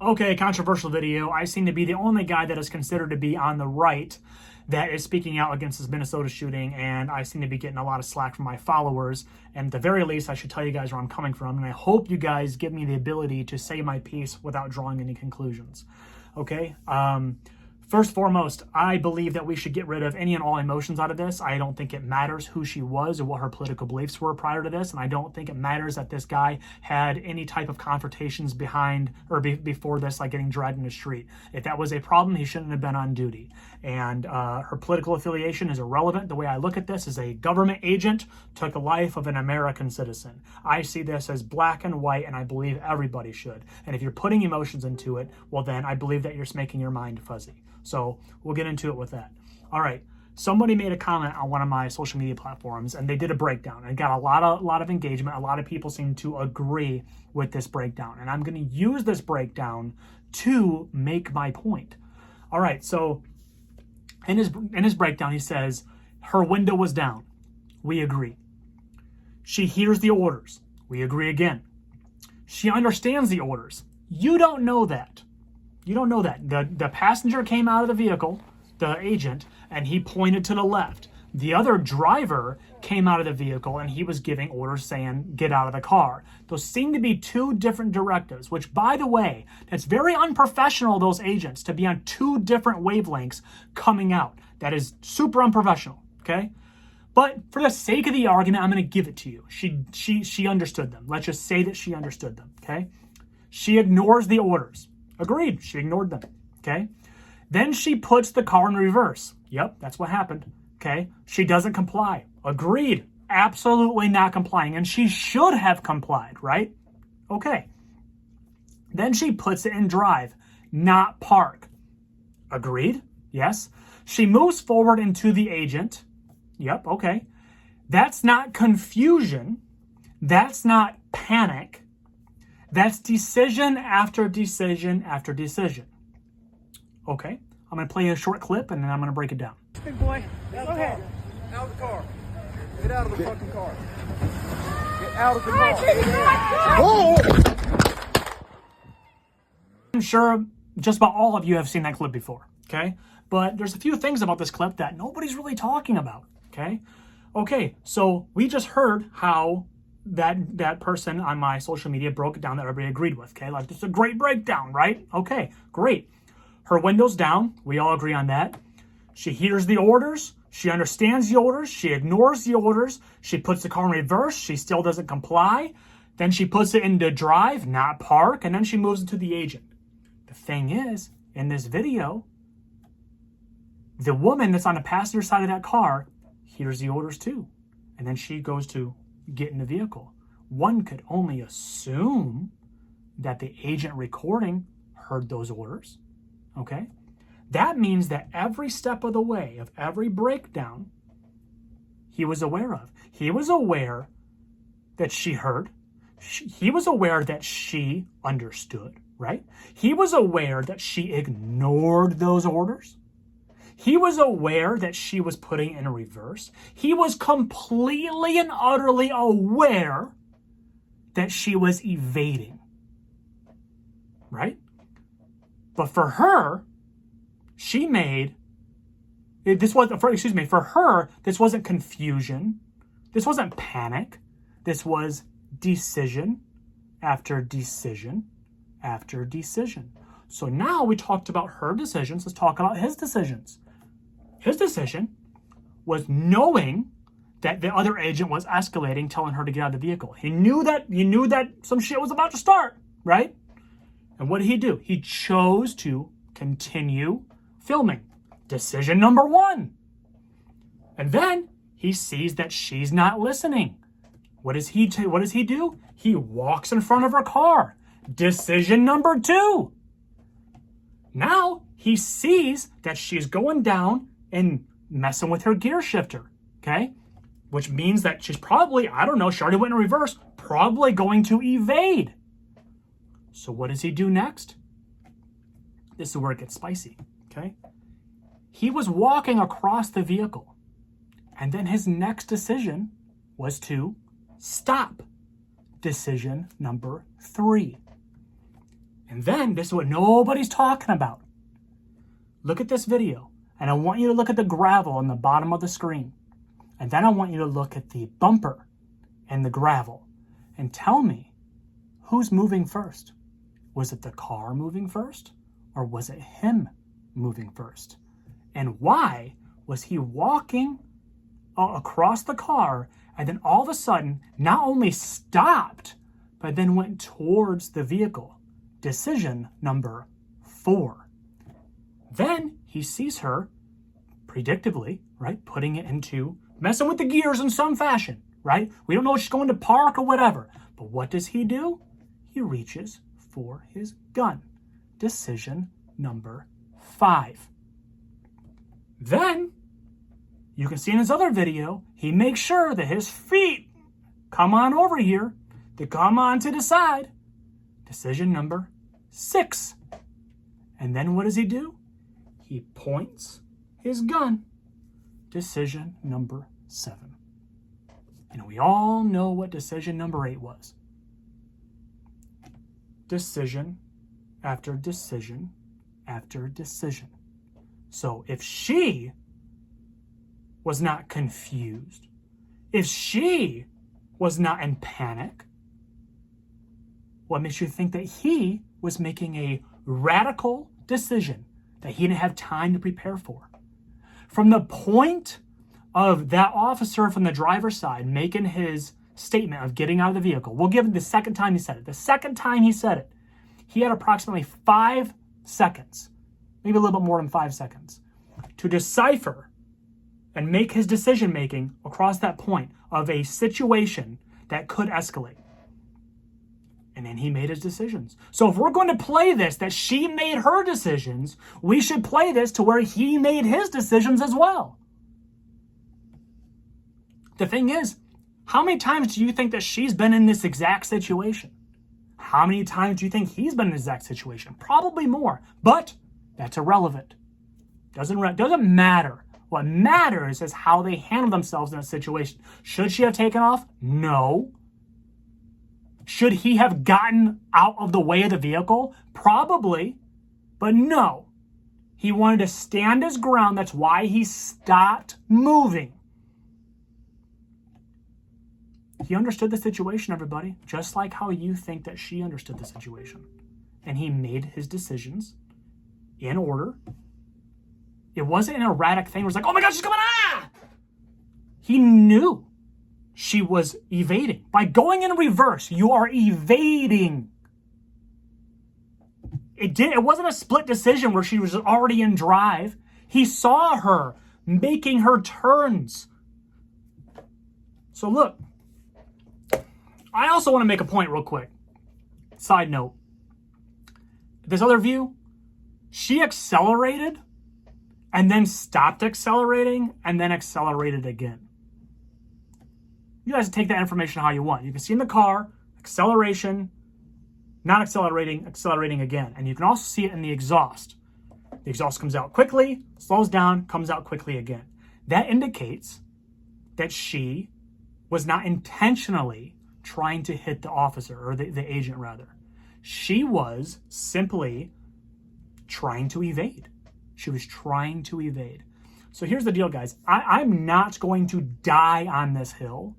Okay, controversial video. I seem to be the only guy that is considered to be on the right that is speaking out against this Minnesota shooting, and I seem to be getting a lot of slack from my followers. And at the very least, I should tell you guys where I'm coming from, and I hope you guys give me the ability to say my piece without drawing any conclusions. Okay? First and foremost, I believe that we should get rid of any and all emotions out of this. I don't think it matters who she was or what her political beliefs were prior to this, and I don't think it matters that this guy had any type of confrontations before this, like getting dragged in the street. If that was a problem, he shouldn't have been on duty. And her political affiliation is irrelevant. The way I look at this is a government agent took the life of an American citizen. I see this as black and white, and I believe everybody should. And if you're putting emotions into it, well then I believe that you're making your mind fuzzy. So we'll get into it with that. All right. Somebody made a comment on one of my social media platforms, and they did a breakdown and got a lot of engagement. A lot of people seem to agree with this breakdown, and I'm going to use this breakdown to make my point. All right. So in his breakdown, he says her window was down. We agree. She hears the orders. We agree again. She understands the orders. You don't know that. You don't know that. The passenger came out of the vehicle, the agent, and he pointed to the left. The other driver came out of the vehicle and he was giving orders saying, get out of the car. Those seem to be two different directives, which, by the way, that's very unprofessional of those agents to be on two different wavelengths coming out. That is super unprofessional, okay? But for the sake of the argument, I'm going to give it to you. She understood them. Let's just say that she understood them, okay? She ignores the orders. Agreed. She ignored them. Okay. Then she puts the car in reverse. Yep, that's what happened. Okay. She doesn't comply. Agreed. Absolutely not complying. And she should have complied, right? Okay. Then she puts it in drive, not park. Agreed. Yes. She moves forward into the agent. Yep. Okay. That's not confusion. That's not panic. That's decision after decision after decision. Okay, I'm going to play a short clip and then I'm going to break it down. Big boy, okay. Out of the car. Get out of the fucking car. Get out of the car. Whoa! I'm sure just about all of you have seen that clip before, okay? But there's a few things about this clip that nobody's really talking about, okay? Okay, so we just heard how that person on my social media broke it down that everybody agreed with, okay? Like, this is a great breakdown, right? Okay, great. Her window's down. We all agree on that. She hears the orders. She understands the orders. She ignores the orders. She puts the car in reverse. She still doesn't comply. Then she puts it into drive, not park, and then she moves it to the agent. The thing is, in this video, the woman that's on the passenger side of that car hears the orders too. And then she goes to get in the vehicle. One could only assume that the agent recording heard those orders, okay? That means that every step of the way of every breakdown, he was aware of. He was aware that she heard. He was aware that she understood, right? He was aware that she ignored those orders. He was aware that she was putting in reverse. He was completely and utterly aware that she was evading, right? But for her, for her, this wasn't confusion. This wasn't panic. This was decision after decision after decision. So now we talked about her decisions. Let's talk about his decisions. His decision was knowing that the other agent was escalating, telling her to get out of the vehicle. He knew that some shit was about to start, right? And what did he do? He chose to continue filming. Decision number one. And then he sees that she's not listening. What does he do? He walks in front of her car. Decision number two. Now he sees that she's going down and messing with her gear shifter, okay? Which means that she's probably, I don't know, she already went in reverse, probably going to evade. So what does he do next? This is where it gets spicy, okay? He was walking across the vehicle, and then his next decision was to stop. Decision number three. And then, this is what nobody's talking about. Look at this video, and I want you to look at the gravel on the bottom of the screen. And then I want you to look at the bumper and the gravel and tell me who's moving first. Was it the car moving first, or was it him moving first? And why was he walking across the car and then all of a sudden not only stopped, but then went towards the vehicle? Decision number 4. Then he sees her, predictably, right, putting it into, messing with the gears in some fashion, right? We don't know if she's going to park or whatever. But what does he do? He reaches for his gun. Decision number 5. Then, you can see in his other video, he makes sure that his feet come on over here, to come on to the side. Decision number 6. And then what does he do? He points his gun. Decision number 7. And we all know what decision number 8 was. Decision after decision after decision. So if she was not confused, if she was not in panic, what makes you think that he was making a radical decision that he didn't have time to prepare for? From the point of that officer from the driver's side making his statement of getting out of the vehicle, we'll give it the second time he said it. The second time he said it, he had approximately 5 seconds, maybe a little bit more than 5 seconds, to decipher and make his decision making across that point of a situation that could escalate. And then he made his decisions. So if we're going to play this, that she made her decisions, we should play this to where he made his decisions as well. The thing is, how many times do you think that she's been in this exact situation? How many times do you think he's been in this exact situation? Probably more, but that's irrelevant. Doesn't matter. What matters is how they handle themselves in a situation. Should she have taken off? No. Should he have gotten out of the way of the vehicle? Probably, but no. He wanted to stand his ground. That's why he stopped moving. He understood the situation, everybody, just like how you think that she understood the situation. And he made his decisions in order. It wasn't an erratic thing where it's like, oh my God, she's coming, ah! He knew she was evading. By going in reverse, you are evading. It wasn't a split decision where she was already in drive. He saw her making her turns. So look, I also want to make a point real quick. Side note. This other view, she accelerated and then stopped accelerating and then accelerated again. You guys take that information how you want. You can see in the car, acceleration, not accelerating, accelerating again. And you can also see it in the exhaust. The exhaust comes out quickly, slows down, comes out quickly again. That indicates that she was not intentionally trying to hit the officer, or the agent rather. She was simply trying to evade. She was trying to evade. So here's the deal, guys. I'm not going to die on this hill,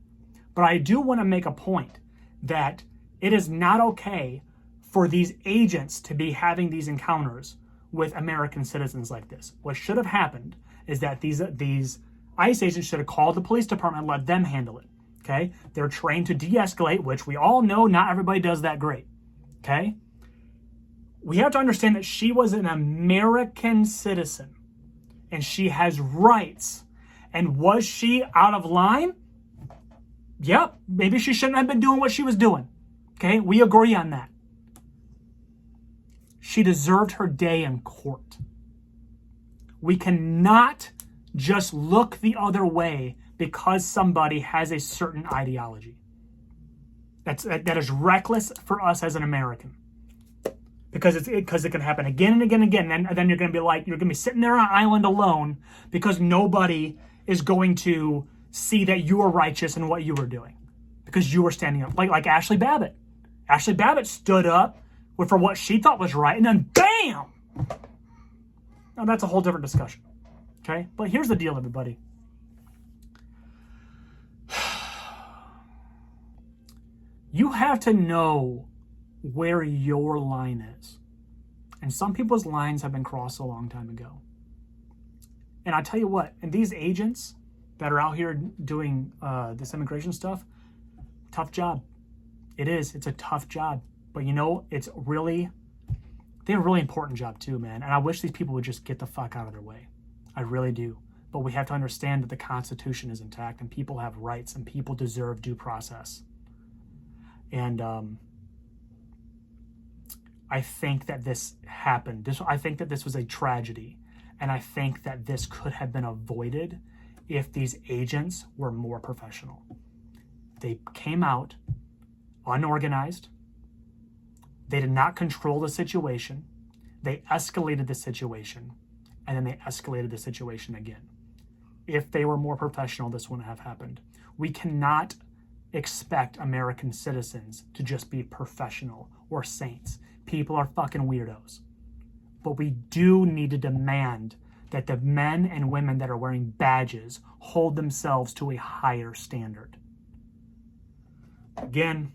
but I do want to make a point that it is not okay for these agents to be having these encounters with American citizens like this. What should have happened is that these ICE agents should have called the police department and let them handle it. Okay? They're trained to de-escalate, which we all know not everybody does that great. Okay? We have to understand that she was an American citizen and she has rights. And was she out of line? Yep. Maybe she shouldn't have been doing what she was doing. Okay? We agree on that. She deserved her day in court. We cannot just look the other way because somebody has a certain ideology. That is reckless for us as an American. Because it can happen again and again and again. And then you're going to be sitting there on an island alone because nobody is going to see that you were righteous in what you were doing. Because you were standing up. Like Ashley Babbitt. Ashley Babbitt stood up for what she thought was right, and then BAM! Now that's a whole different discussion. Okay? But here's the deal, everybody. You have to know where your line is. And some people's lines have been crossed a long time ago. And I tell you what, and these agents that are out here doing this immigration stuff, tough job. It is. It's a tough job. But you know, they have a really important job too, man. And I wish these people would just get the fuck out of their way. I really do. But we have to understand that the Constitution is intact and people have rights and people deserve due process. And I think that this happened. I think that this was a tragedy. And I think that this could have been avoided if these agents were more professional. They came out unorganized. They did not control the situation. They escalated the situation. And then they escalated the situation again. If they were more professional, this wouldn't have happened. We cannot expect American citizens to just be professional or saints. People are fucking weirdos. But we do need to demand that the men and women that are wearing badges hold themselves to a higher standard. Again,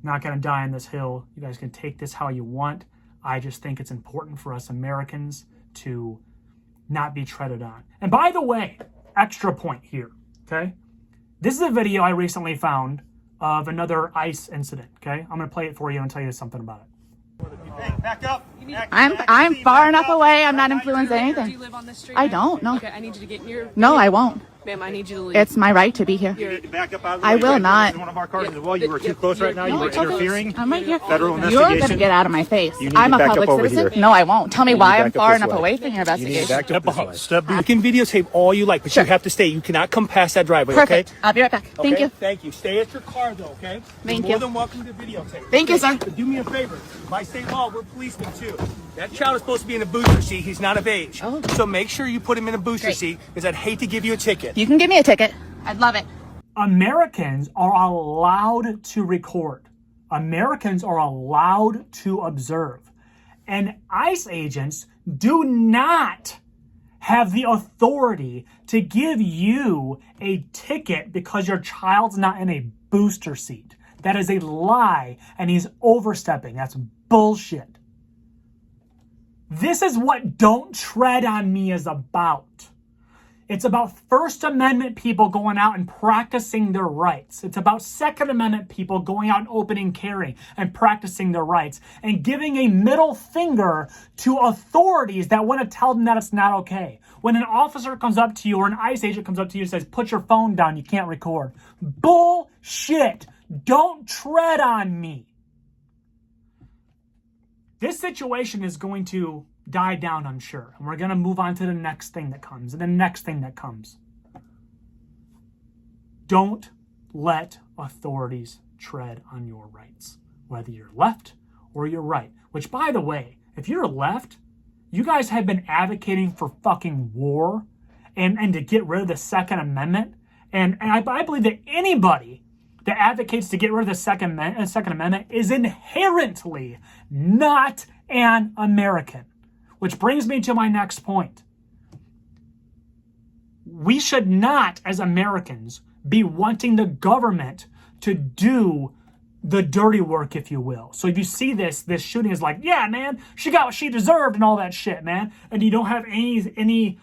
not going to die on this hill. You guys can take this how you want. I just think it's important for us Americans to not be treaded on. And by the way, extra point here, okay? This is a video I recently found of another ICE incident, okay? I'm going to play it for you and tell you something about it. Hey, back up. I'm far enough away. I'm not influencing anything. Do you live on this street? I don't. No. Okay, I need you to get in your. No, I won't. Ma'am, I need you to leave. It's my right to be here. You need to back up out of the I way. will not. One of our cars as well. You were too close right now. You were It's okay. interfering. I'm right here. Federal You're going to investigation. get out of my face. You need I'm to a back public up over citizen. here. No, I won't. Tell me You need why to I'm back up far this enough way. away from your You need to investigation. back up this way. Step back. You can videotape all you like, but you have to stay. You cannot come past that driveway, Perfect. okay? I'll be right back. Thank Okay? you. Thank you. Stay at your car, though, okay? Thank You're you. more than welcome to videotape. Thank you, sir. But do me a favor. By state law, we're policemen, too. That child is supposed to be in a booster seat. He's not of age. Oh. So make sure you put him in a booster Great. seat, because I'd hate to give you a ticket. You can give me a ticket. I'd love it. Americans are allowed to record. Americans are allowed to observe. And ICE agents do not have the authority to give you a ticket because your child's not in a booster seat. That is a lie, and he's overstepping. That's bullshit. This is what Don't Tread on Me is about. It's about First Amendment people going out and practicing their rights. It's about Second Amendment people going out and opening carry and practicing their rights and giving a middle finger to authorities that want to tell them that it's not okay. When an officer comes up to you or an ICE agent comes up to you and says, put your phone down, you can't record. Bullshit. Don't tread on me. This situation is going to die down, I'm sure. And we're going to move on to the next thing that comes and the next thing that comes. Don't let authorities tread on your rights, whether you're left or you're right. Which, by the way, if you're left, you guys have been advocating for fucking war and to get rid of the Second Amendment. And I believe that anybody that advocates to get rid of the Second Amendment is inherently not an American. Which brings me to my next point. We should not, as Americans, be wanting the government to do the dirty work, if you will. So if you see this shooting is like, yeah, man, she got what she deserved and all that shit, man. And you don't have any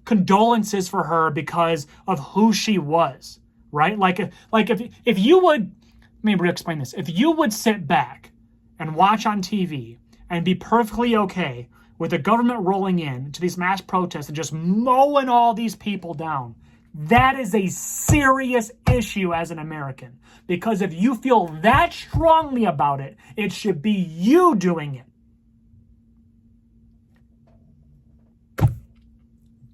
condolences for her because of who she was, right? Like if you would, let me explain this. If you would sit back and watch on TV and be perfectly okay with the government rolling in to these mass protests and just mowing all these people down, that is a serious issue as an American. Because if you feel that strongly about it, it should be you doing it.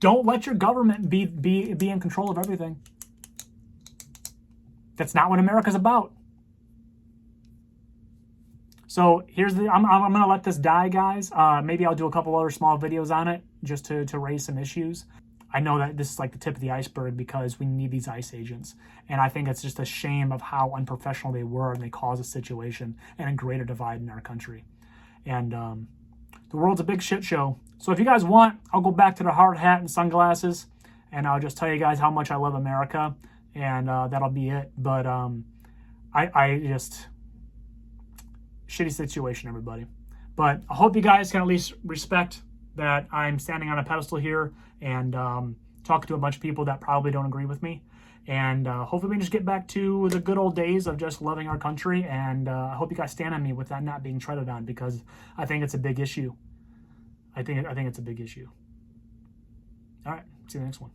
Don't let your government be in control of everything. That's not what America's about. So here's I'm going to let this die, guys. Maybe I'll do a couple other small videos on it just to raise some issues. I know that this is like the tip of the iceberg because we need these ICE agents. And I think it's just a shame of how unprofessional they were, and they caused a situation and a greater divide in our country. And the world's a big shit show. So if you guys want, I'll go back to the hard hat and sunglasses, and I'll just tell you guys how much I love America, and that'll be it. But I just, shitty situation, everybody. But I hope you guys can at least respect that I'm standing on a pedestal here and talking to a bunch of people that probably don't agree with me. And hopefully we can just get back to the good old days of just loving our country. And I hope you guys stand on me with that not being treaded on, because I think it's a big issue. I think it's a big issue. All right, see you in the next one.